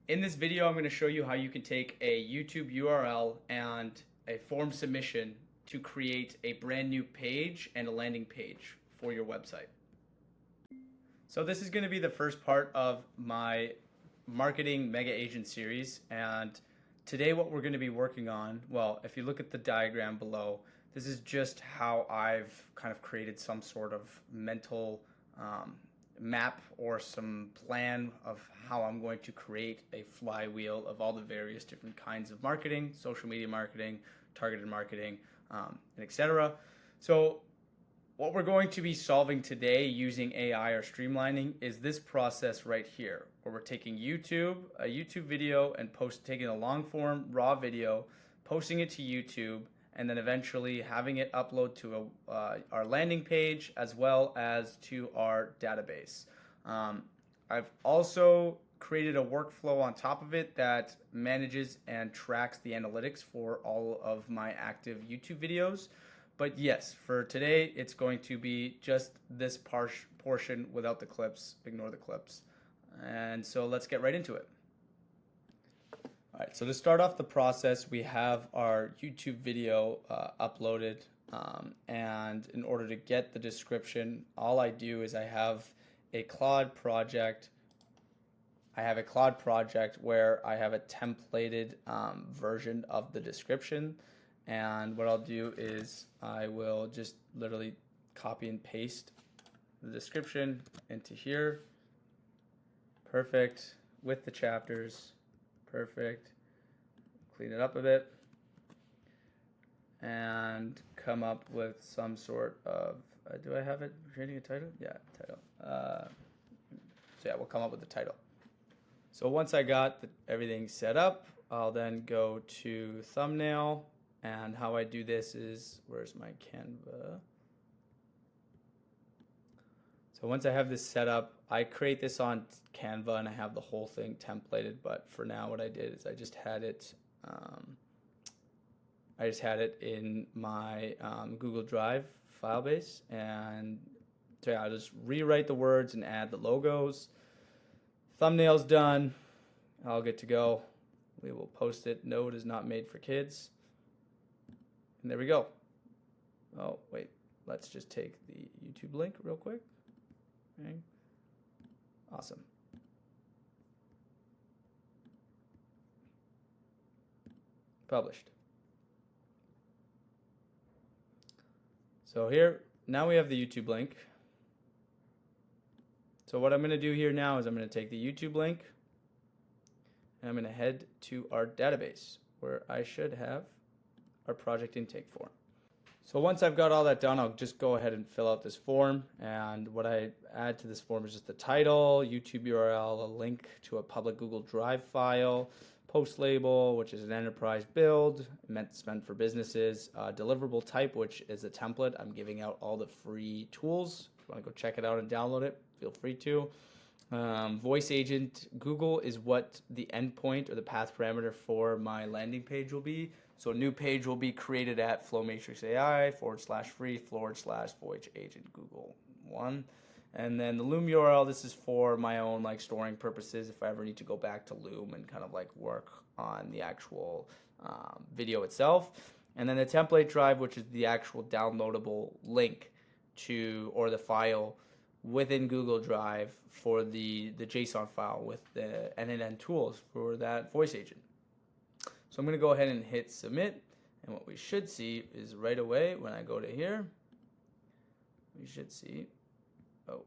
In this video, I'm going to show you how you can take a YouTube URL and a form submission to create a brand new page and a landing page for your website. So this is going to be the first part of my marketing mega agent series, and today what we're going to be working on, well, if you look at the diagram below, this is just how I've kind of created some sort of mental map or some plan of how I'm going to create a flywheel of all the various different kinds of marketing, social media marketing, targeted marketing, and etc. So what we're going to be solving today using AI or streamlining is this process right here, where we're taking a YouTube video, and taking a long form raw video, posting it to YouTube, and then eventually having it upload to our landing page as well as to our database. I've also created a workflow on top of it that manages and tracks the analytics for all of my active YouTube videos. But yes, for today, it's going to be just this portion without the clips. Ignore the clips. And so let's get right into it. All right, so to start off the process, we have our YouTube video uploaded, and in order to get the description, all I do is I have a Claude project. Where I have a templated version of the description, and what I'll do is I will just literally copy and paste the description into here. Perfect. With the chapters. Perfect. Clean it up a bit and come up with some sort of do I have it creating a title? Yeah, title. So yeah, we'll come up with the title. So once I got everything set up, I'll then go to thumbnail, and how I do this is, where's my Canva? So once I have this set up, I create this on Canva and I have the whole thing templated, but for now what I did is I just had it in my Google Drive file base, and so yeah, I'll just rewrite the words and add the logos. Thumbnail's done, all good to go. We will post it. No, it is not made for kids. And there we go. Oh, wait, let's just take the YouTube link real quick. Okay. Awesome. Published. So here, now we have the YouTube link. So what I'm going to do here now is I'm going to take the YouTube link and I'm going to head to our database where I should have our project intake form. So once I've got all that done, I'll just go ahead and fill out this form, and what I add to this form is just the title, YouTube URL, a link to a public Google Drive file, post label, which is an enterprise build, meant for businesses, deliverable type, which is a template. I'm giving out all the free tools. If you want to go check it out and download it, feel free to. Voice agent, Google is what the endpoint or the path parameter for my landing page will be. So a new page will be created at flowmatrix.ai/free/voice agent Google 1. And then the Loom URL, this is for my own like storing purposes if I ever need to go back to Loom and kind of like work on the actual video itself. And then the template drive, which is the actual downloadable link to, or the file within Google Drive for the JSON file with the end-to-end tools for that voice agent. So I'm going to go ahead and hit submit, and what we should see is right away when I go to here, we should see, oh,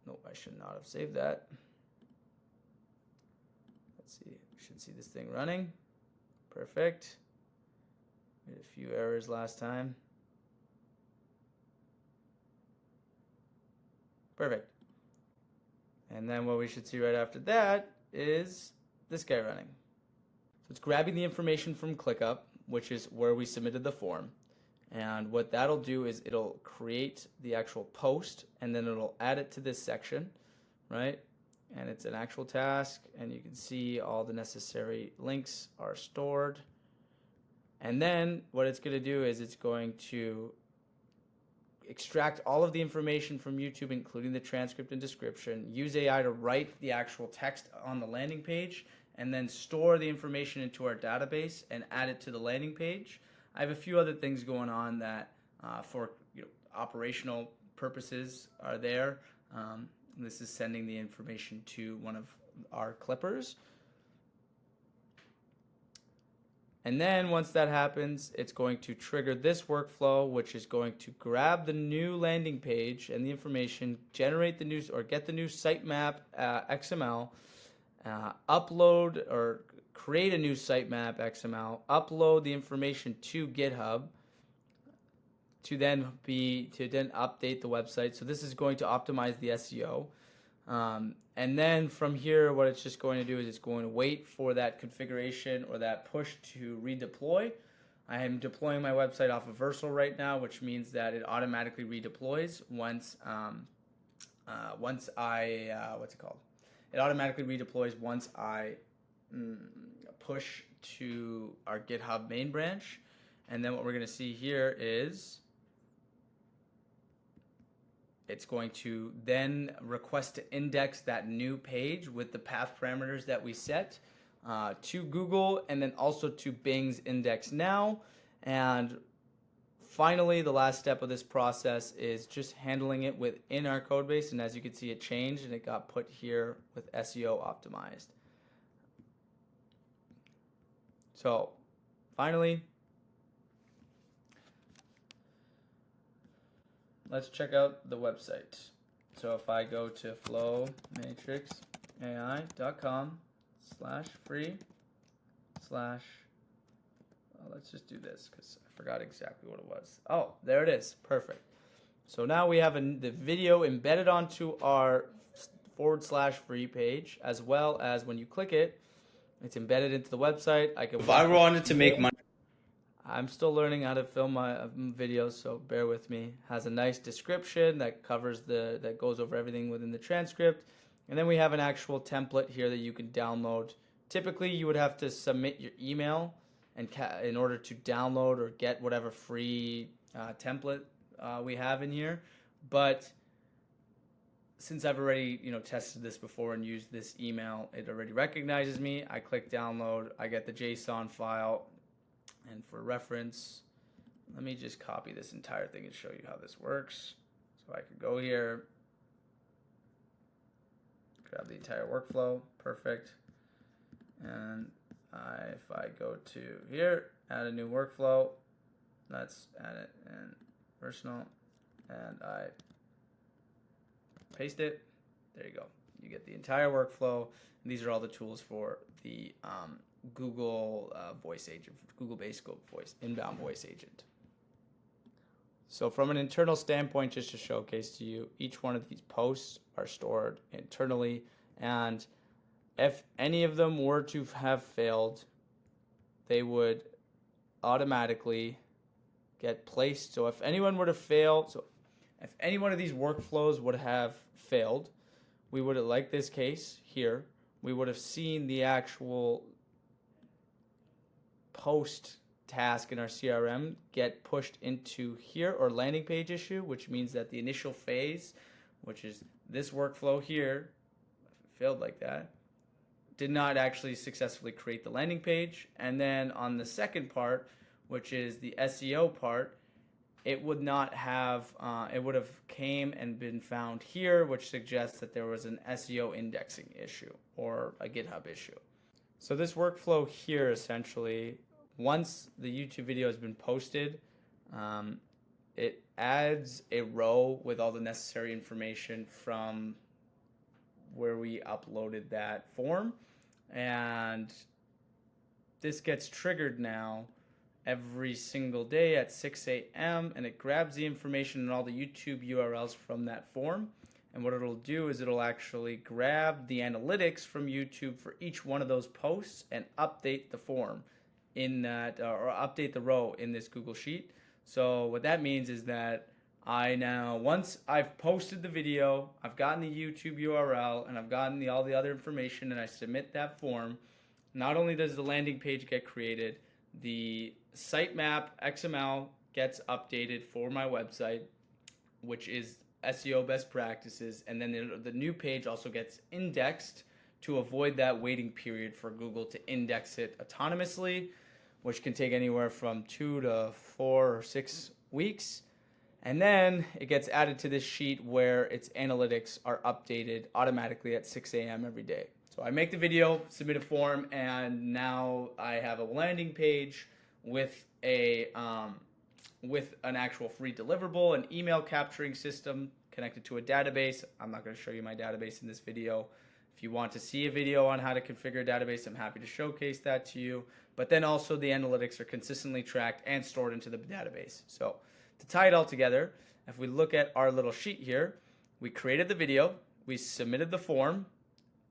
no, I should not have saved that. Let's see, we should see this thing running. Perfect. We had a few errors last time. Perfect. And then what we should see right after that is this guy running. So it's grabbing the information from ClickUp, which is where we submitted the form. And what that'll do is it'll create the actual post, and then it'll add it to this section, right? And it's an actual task, and you can see all the necessary links are stored. And then what it's going to do is it's going to extract all of the information from YouTube, including the transcript and description, use AI to write the actual text on the landing page, and then store the information into our database and add it to the landing page. I have a few other things going on that for operational purposes are there. This is sending the information to one of our clippers. And then once that happens, it's going to trigger this workflow, which is going to grab the new landing page and the information, generate the new or get the new sitemap XML, upload or create a new sitemap XML, upload the information to GitHub to then update the website. So this is going to optimize the SEO. And then from here, what it's just going to do is it's going to wait for that configuration or that push to redeploy. I am deploying my website off of Vercel right now, which means that it automatically redeploys once It automatically redeploys once I push to our GitHub main branch. And then what we're going to see here is it's going to then request to index that new page with the path parameters that we set to Google and then also to Bing's index now. And finally, the last step of this process is just handling it within our code base. And as you can see, it changed and it got put here with SEO optimized. So finally, let's check out the website. So if I go to flowmatrixai.com/free/ let's just do this because I forgot exactly what it was. Oh, there it is. Perfect. So now we have the video embedded onto our /free page, as well as when you click it, it's embedded into the website. If I wanted to make money, I'm still learning how to film my videos, so bear with me. Has a nice description that covers that goes over everything within the transcript, and then we have an actual template here that you can download. Typically, you would have to submit your email in order to download or get whatever free template we have in here. But since I've already tested this before and used this email, it already recognizes me. I click download. I get the JSON file. And for reference, let me just copy this entire thing and show you how this works. So I could go here, grab the entire workflow, perfect. And if I go to here, add a new workflow, let's add it in personal, and I paste it. There you go. You get the entire workflow. And these are all the tools for the Google voice agent, Google-based voice, inbound voice agent. So from an internal standpoint, just to showcase to you, each one of these posts are stored internally, and if any of them were to have failed, they would automatically get placed. So if anyone were to fail, so if any one of these workflows would have failed, we would have, like this case here, we would have seen the actual post task in our CRM get pushed into here, or landing page issue, which means that the initial phase, which is this workflow here, if it failed like that, did not actually successfully create the landing page. And then on the second part, which is the SEO part, it would not have, it would have came and been found here, which suggests that there was an SEO indexing issue or a GitHub issue. So this workflow here, essentially, once the YouTube video has been posted, it adds a row with all the necessary information from where we uploaded that form. And this gets triggered now every single day at 6 a.m. and it grabs the information and all the YouTube URLs from that form. And what it'll do is it'll actually grab the analytics from YouTube for each one of those posts and update the form in that, or update the row in this Google Sheet. So what that means is that I now, once I've posted the video, I've gotten the YouTube URL, and I've gotten all the other information, and I submit that form, not only does the landing page get created, the sitemap XML gets updated for my website, which is SEO best practices, and then the new page also gets indexed to avoid that waiting period for Google to index it autonomously, which can take anywhere from 2 to 4 or 6 weeks. And then it gets added to this sheet where its analytics are updated automatically at 6 a.m. every day. So I make the video, submit a form, and now I have a landing page with an actual free deliverable, an email capturing system connected to a database. I'm not going to show you my database in this video. If you want to see a video on how to configure a database, I'm happy to showcase that to you. But then also the analytics are consistently tracked and stored into the database. So to tie it all together, if we look at our little sheet here, we created the video, we submitted the form,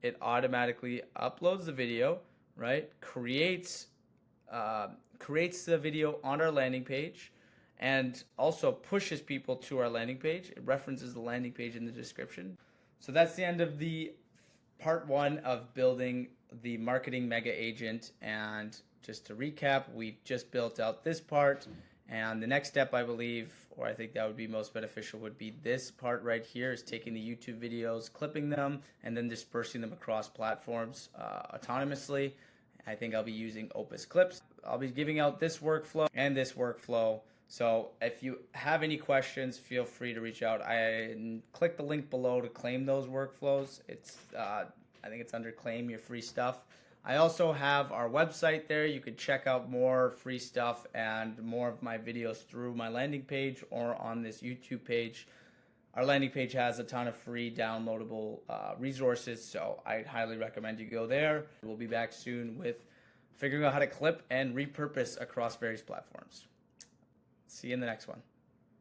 it automatically uploads the video, right? Creates the video on our landing page, and also pushes people to our landing page. It references the landing page in the description. So that's the end of the part 1 of building the marketing mega agent. And just to recap, we've just built out this part. And the next step, I believe, or I think that would be most beneficial, would be this part right here, is taking the YouTube videos, clipping them, and then dispersing them across platforms autonomously. I think I'll be using Opus Clips. I'll be giving out this workflow and this workflow. So if you have any questions, feel free to reach out. Click the link below to claim those workflows. I think it's under claim your free stuff. I also have our website there. You can check out more free stuff and more of my videos through my landing page or on this YouTube page. Our landing page has a ton of free downloadable resources, so I highly recommend you go there. We'll be back soon with figuring out how to clip and repurpose across various platforms. See you in the next one.